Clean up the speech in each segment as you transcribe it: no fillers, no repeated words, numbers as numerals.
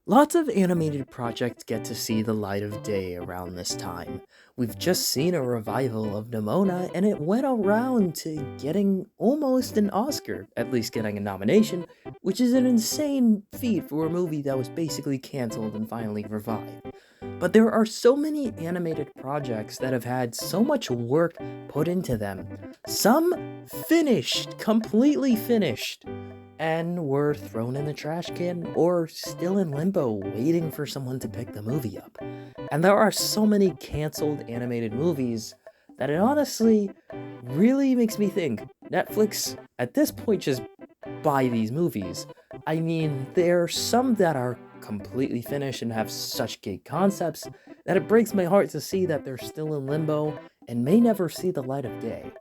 Lots of animated projects get to see the light of day around this time. We've just seen a revival of Nimona, and it went around to getting almost an Oscar, at least getting a nomination, which is an insane feat for a movie that was basically cancelled and finally revived. But there are so many animated projects that have had so much work put into them. Some finished, completely finished, and were thrown in the trash can or still in limbo waiting for someone to pick the movie up. And there are so many canceled animated movies that it honestly really makes me think Netflix at this point just buy these movies. I mean, there are some that are completely finished and have such great concepts that it breaks my heart to see that they're still in limbo and may never see the light of day.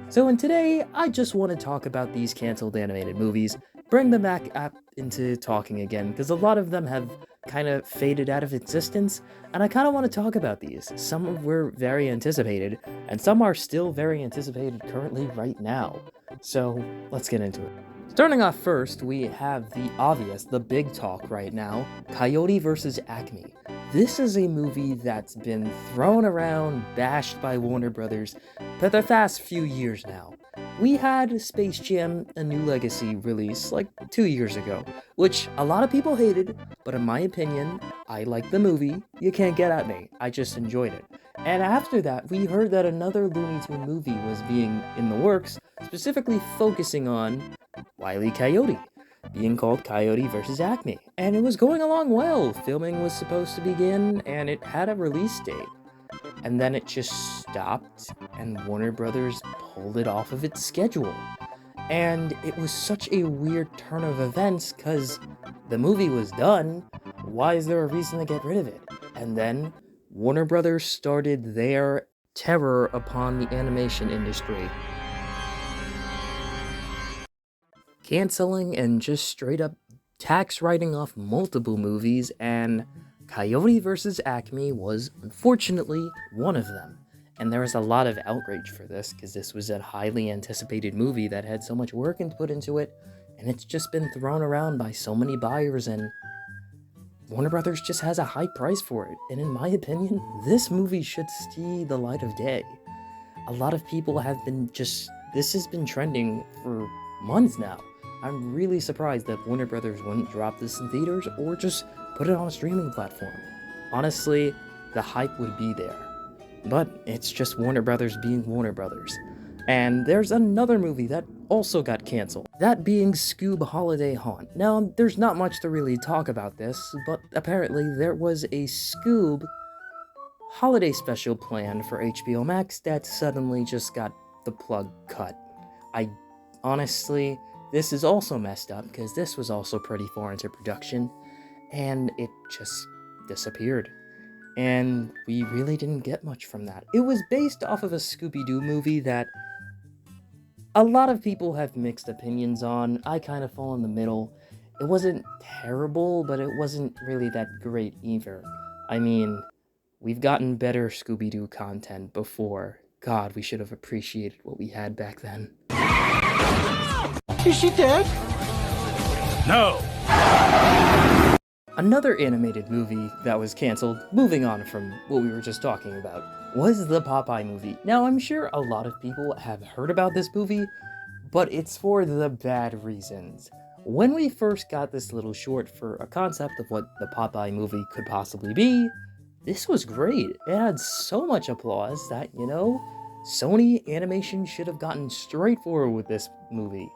So today, I just want to talk about these canceled animated movies, bring them back up into talking again, because a lot of them have kind of faded out of existence, and I kind of want to talk about these. Some were very anticipated, and some are still very anticipated currently right now. So let's get into it. Starting off first, we have the obvious, the big talk right now, Coyote vs. Acme. This is a movie that's been thrown around, bashed by Warner Brothers for the past few years now. We had Space Jam: A New Legacy release like 2 years ago, which a lot of people hated, but in my opinion, I liked the movie. You can't get at me. I just enjoyed it. And after that, we heard that another Looney Tune movie was being in the works, specifically focusing on Wile E. Coyote, being called Coyote vs. Acme. And it was going along well. Filming was supposed to begin, and it had a release date. And then it just stopped, and Warner Brothers pulled it off of its schedule. And it was such a weird turn of events, because the movie was done. Why is there a reason to get rid of it? And then Warner Brothers started their terror upon the animation industry, canceling and just straight up tax writing off multiple movies, and Coyote vs. Acme was unfortunately one of them. And there was a lot of outrage for this, because this was a highly anticipated movie that had so much work put into it, and it's just been thrown around by so many buyers, and Warner Brothers just has a high price for it. And in my opinion, this movie should see the light of day. A lot of people have been this has been trending for months now. I'm really surprised that Warner Brothers wouldn't drop this in theaters or just put it on a streaming platform. Honestly, the hype would be there. But it's just Warner Brothers being Warner Brothers. And there's another movie that also got canceled, that being Scoob Holiday Haunt. Now, there's not much to really talk about this, but apparently there was a Scoob holiday special planned for HBO Max that suddenly just got the plug cut. Honestly, this is also messed up, because this was also pretty far into production, and it just disappeared. And we really didn't get much from that. It was based off of a Scooby-Doo movie that a lot of people have mixed opinions on. I kind of fall in the middle. It wasn't terrible, but it wasn't really that great either. I mean, we've gotten better Scooby-Doo content before. God, we should have appreciated what we had back then. Is she dead? No! Another animated movie that was canceled, moving on from what we were just talking about, was the Popeye movie. Now, I'm sure a lot of people have heard about this movie, but it's for the bad reasons. When we first got this little short for a concept of what the Popeye movie could possibly be, this was great. It had so much applause that, Sony Animation should have gotten straight forward with this movie.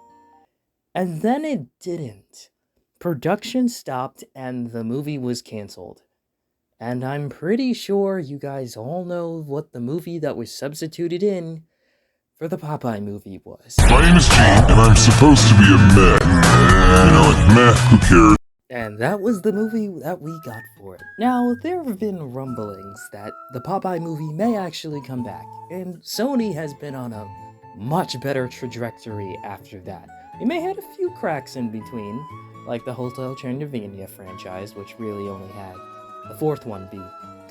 And then it didn't. Production stopped and the movie was canceled. And I'm pretty sure you guys all know what the movie that was substituted in for the Popeye movie was. My name is Gene, and I'm supposed to be a meh. Meh, who cares? And that was the movie that we got for it. Now, there have been rumblings that the Popeye movie may actually come back, and Sony has been on a much better trajectory after that. They may have had a few cracks in between, like the Hotel Transylvania franchise, which really only had the fourth one be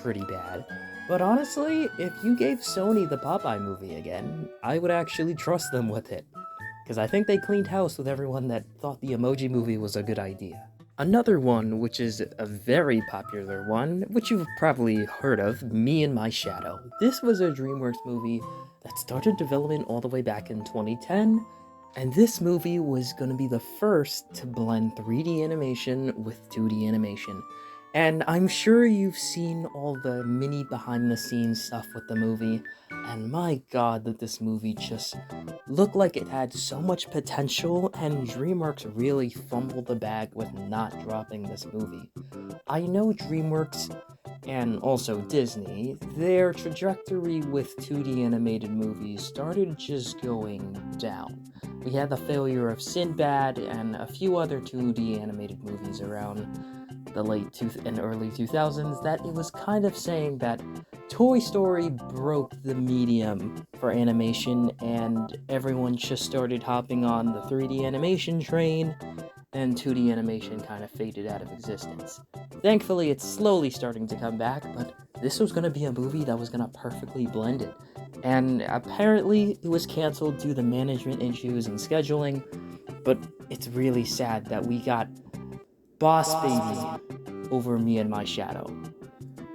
pretty bad. But honestly, if you gave Sony the Popeye movie again, I would actually trust them with it. Because I think they cleaned house with everyone that thought the Emoji movie was a good idea. Another one, which is a very popular one, which you've probably heard of, Me and My Shadow. This was a DreamWorks movie that started development all the way back in 2010, and this movie was going to be the first to blend 3D animation with 2D animation. And I'm sure you've seen all the mini behind-the-scenes stuff with the movie, and my god, that this movie just looked like it had so much potential, and DreamWorks really fumbled the bag with not dropping this movie. I know DreamWorks and also Disney, their trajectory with 2D animated movies started just going down. We had the failure of Sinbad and a few other 2D animated movies around the and early 2000s that it was kind of saying that Toy Story broke the medium for animation and everyone just started hopping on the 3D animation train, and 2D animation kind of faded out of existence. Thankfully, it's slowly starting to come back, but this was going to be a movie that was going to perfectly blend it. And apparently, it was canceled due to management issues and scheduling, but it's really sad that we got Boss Baby over Me and My Shadow.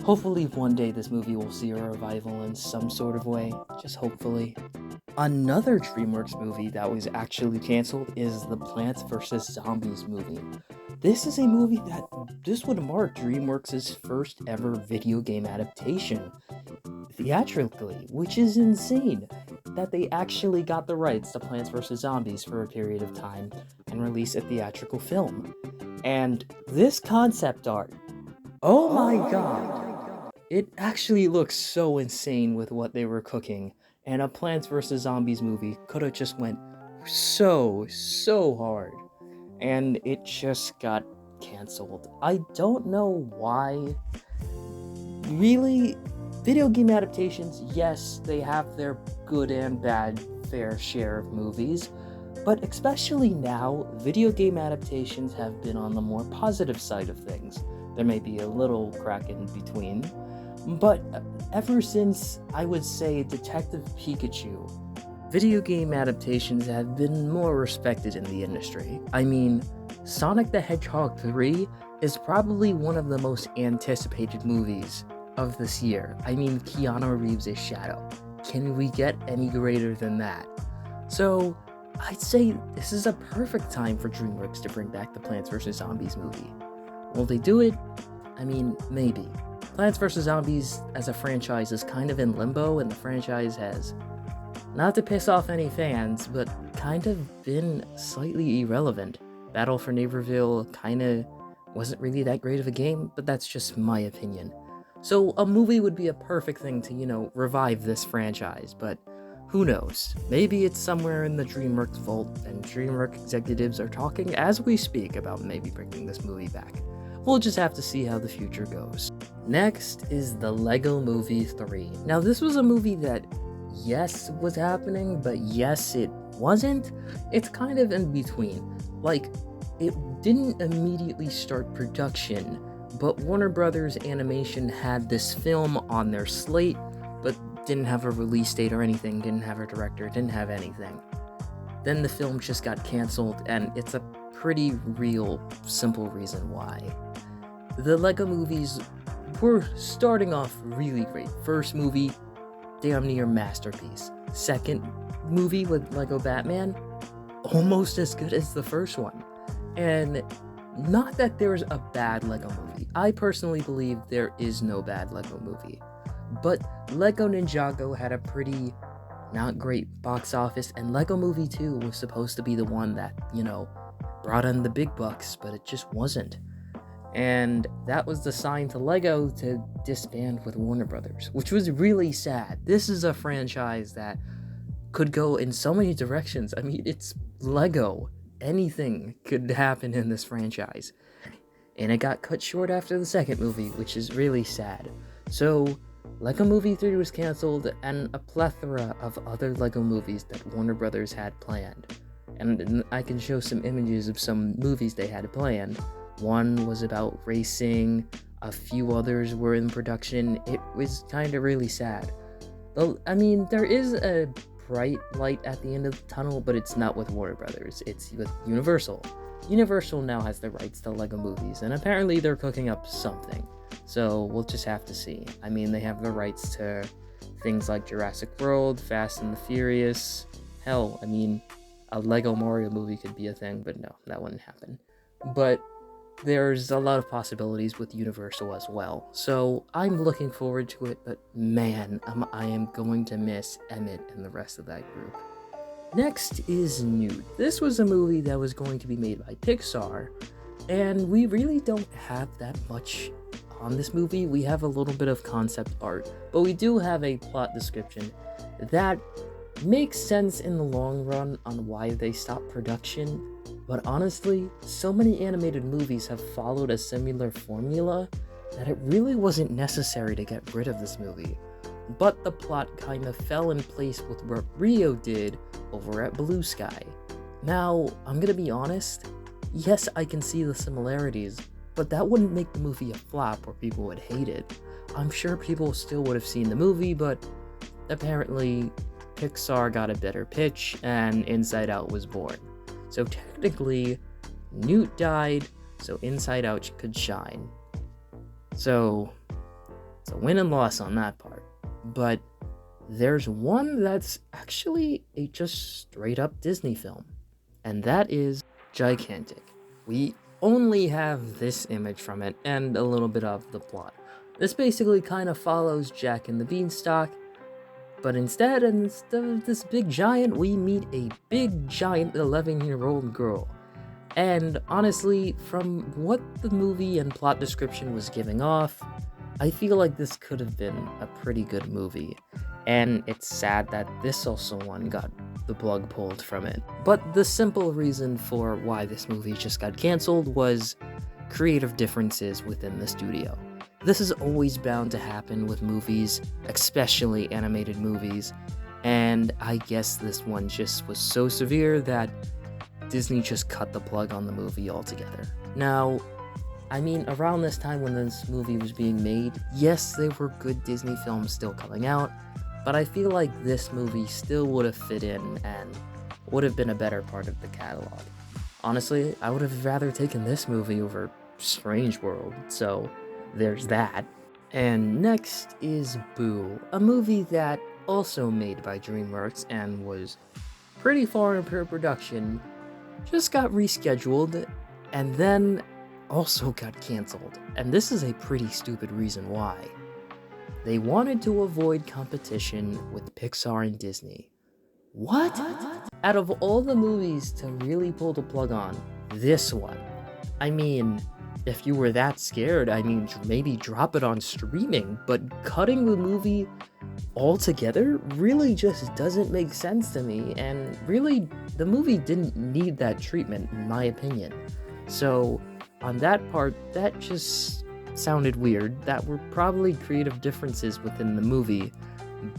Hopefully one day this movie will see a revival in some sort of way, just hopefully. Another DreamWorks movie that was actually canceled is the Plants vs. Zombies movie. This is a movie this would mark DreamWorks' first ever video game adaptation theatrically, which is insane that they actually got the rights to Plants vs. Zombies for a period of time and release a theatrical film. And this concept art, oh my god, it actually looks so insane with what they were cooking, and a Plants vs. Zombies movie could have just went so hard, and it just got canceled. I don't know why. Really, video game adaptations, yes, they have their good and bad fair share of movies, but especially now, video game adaptations have been on the more positive side of things. There may be a little crack in between, but ever since, I would say, Detective Pikachu, video game adaptations have been more respected in the industry. I mean, Sonic the Hedgehog 3 is probably one of the most anticipated movies of this year. I mean, Keanu Reeves' Shadow. Can we get any greater than that? So, I'd say this is a perfect time for DreamWorks to bring back the Plants vs. Zombies movie. Will they do it? I mean, maybe. Plants vs. Zombies as a franchise is kind of in limbo, and the franchise has, not to piss off any fans, but kind of been slightly irrelevant. Battle for Neighborville kinda wasn't really that great of a game, but that's just my opinion. So a movie would be a perfect thing to, revive this franchise, but who knows? Maybe it's somewhere in the DreamWorks vault, and DreamWorks executives are talking as we speak about maybe bringing this movie back. We'll just have to see how the future goes. Next is the Lego Movie 3. Now, this was a movie that, yes, was happening, but yes, it wasn't. It's kind of in between. Like, it didn't immediately start production, but Warner Brothers Animation had this film on their slate, but didn't have a release date or anything, didn't have a director, didn't have anything. Then the film just got canceled, and it's a pretty real, simple reason why. The Lego movies were starting off really great. First movie, damn near masterpiece. Second movie with Lego Batman, almost as good as the first one. And not that there's a bad Lego movie. I personally believe there is no bad Lego movie. But Lego Ninjago had a pretty not great box office, and Lego Movie 2 was supposed to be the one that, brought in the big bucks, but it just wasn't. And that was the sign to Lego to disband with Warner Brothers, which was really sad. This is a franchise that could go in so many directions. I mean, it's Lego. Anything could happen in this franchise. And it got cut short after the second movie, which is really sad. So, Lego Movie 3 was canceled, and a plethora of other Lego movies that Warner Brothers had planned. And I can show some images of some movies they had planned. One was about racing, a few others were in production. It was kind of really sad. I mean, there is a bright light at the end of the tunnel, but it's not with Warner Brothers, it's with Universal. Universal now has the rights to Lego movies, and apparently they're cooking up something. So we'll just have to see. I mean, they have the rights to things like Jurassic World, Fast and the Furious. Hell, I mean, a Lego Mario movie could be a thing, but no, that wouldn't happen. But there's a lot of possibilities with Universal as well. So I'm looking forward to it, but man, I am going to miss Emmett and the rest of that group. Next is Newt. This was a movie that was going to be made by Pixar, and we really don't have that much on this movie. We have a little bit of concept art, but we do have a plot description that makes sense in the long run on why they stopped production. But honestly, so many animated movies have followed a similar formula that it really wasn't necessary to get rid of this movie. But the plot kind of fell in place with what Rio did over at Blue Sky. Now, I'm gonna be honest, yes, I can see the similarities, but that wouldn't make the movie a flop or people would hate it. I'm sure people still would have seen the movie, but apparently Pixar got a better pitch and Inside Out was born. So technically, Newt died, so Inside Out could shine. So, it's a win and loss on that part. But there's one that's actually a just straight up Disney film, and that is Gigantic. We only have this image from it and a little bit of the plot. This basically kind of follows Jack and the Beanstalk, but instead of this big giant, we meet a big giant 11-year-old girl. And honestly, from what the movie and plot description was giving off, I feel like this could have been a pretty good movie. And it's sad that this also one got the plug pulled from it. But the simple reason for why this movie just got canceled was creative differences within the studio. This is always bound to happen with movies, especially animated movies, and I guess this one just was so severe that Disney just cut the plug on the movie altogether. Now, I mean, around this time when this movie was being made, yes, there were good Disney films still coming out, but I feel like this movie still would have fit in and would have been a better part of the catalog. Honestly, I would have rather taken this movie over Strange World, so there's that. And next is Boo, a movie that also made by DreamWorks and was pretty far in pre-production, just got rescheduled, and then also got canceled. And this is a pretty stupid reason why. They wanted to avoid competition with Pixar and Disney. What? Out of all the movies to really pull the plug on, this one. I mean, if you were that scared, I mean, maybe drop it on streaming, but cutting the movie altogether really just doesn't make sense to me, and really, the movie didn't need that treatment, in my opinion. So, on that part, that just sounded weird. That were probably creative differences within the movie,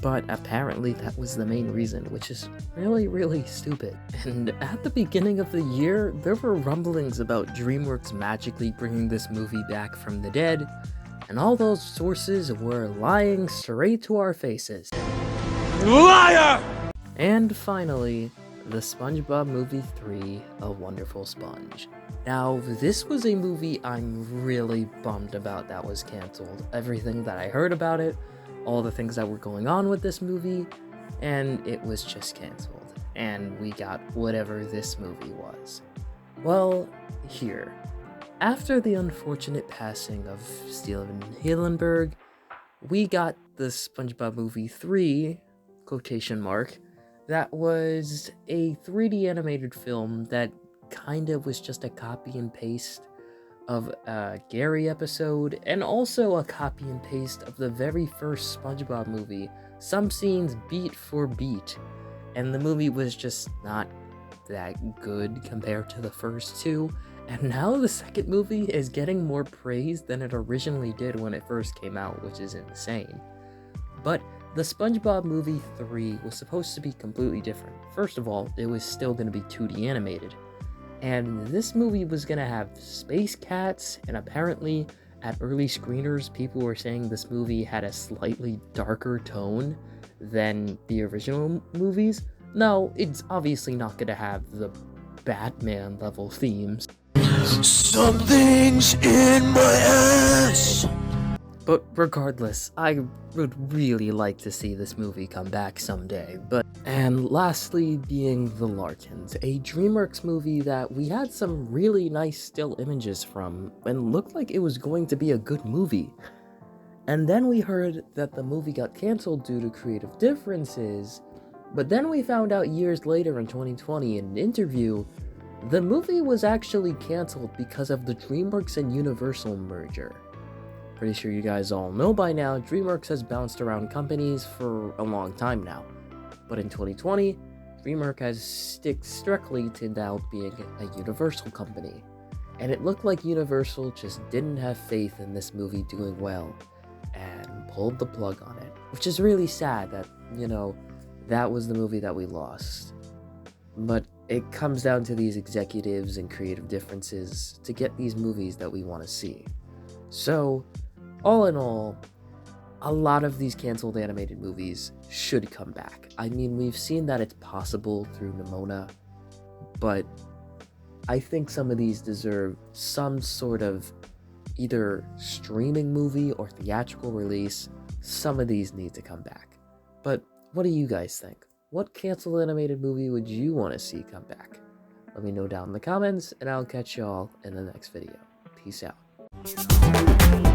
but apparently that was the main reason, which is really, really stupid. And at the beginning of the year, there were rumblings about DreamWorks magically bringing this movie back from the dead, and all those sources were lying straight to our faces. Liar! And finally, the SpongeBob Movie 3, A Wonderful Sponge. Now, this was a movie I'm really bummed about that was canceled. Everything that I heard about it, all the things that were going on with this movie, and it was just canceled. And we got whatever this movie was. Well, here. After the unfortunate passing of Steven Hillenburg, we got the SpongeBob Movie 3, quotation mark, that was a 3D animated film that kind of was just a copy and paste of a Gary episode, and also a copy and paste of the very first SpongeBob movie, some scenes beat for beat, and the movie was just not that good compared to the first two, and now the second movie is getting more praise than it originally did when it first came out, which is insane. But the SpongeBob Movie 3 was supposed to be completely different. First of all, it was still going to be 2D animated. And this movie was going to have space cats, and apparently at early screeners, people were saying this movie had a slightly darker tone than the original movies. No, it's obviously not going to have the Batman level themes. Something's in my ass! But regardless, I would really like to see this movie come back someday. And lastly, being The Larkins, a DreamWorks movie that we had some really nice still images from and looked like it was going to be a good movie. And then we heard that the movie got canceled due to creative differences, but then we found out years later in 2020 in an interview, the movie was actually canceled because of the DreamWorks and Universal merger. Pretty sure you guys all know by now, DreamWorks has bounced around companies for a long time now. But in 2020, DreamWorks has stick strictly to now being a Universal company. And it looked like Universal just didn't have faith in this movie doing well and pulled the plug on it. Which is really sad that, that was the movie that we lost. But it comes down to these executives and creative differences to get these movies that we want to see. So, all in all, a lot of these canceled animated movies should come back. I mean, we've seen that it's possible through Nimona, but I think some of these deserve some sort of either streaming movie or theatrical release. Some of these need to come back. But what do you guys think? What canceled animated movie would you want to see come back? Let me know down in the comments, and I'll catch y'all in the next video. Peace out.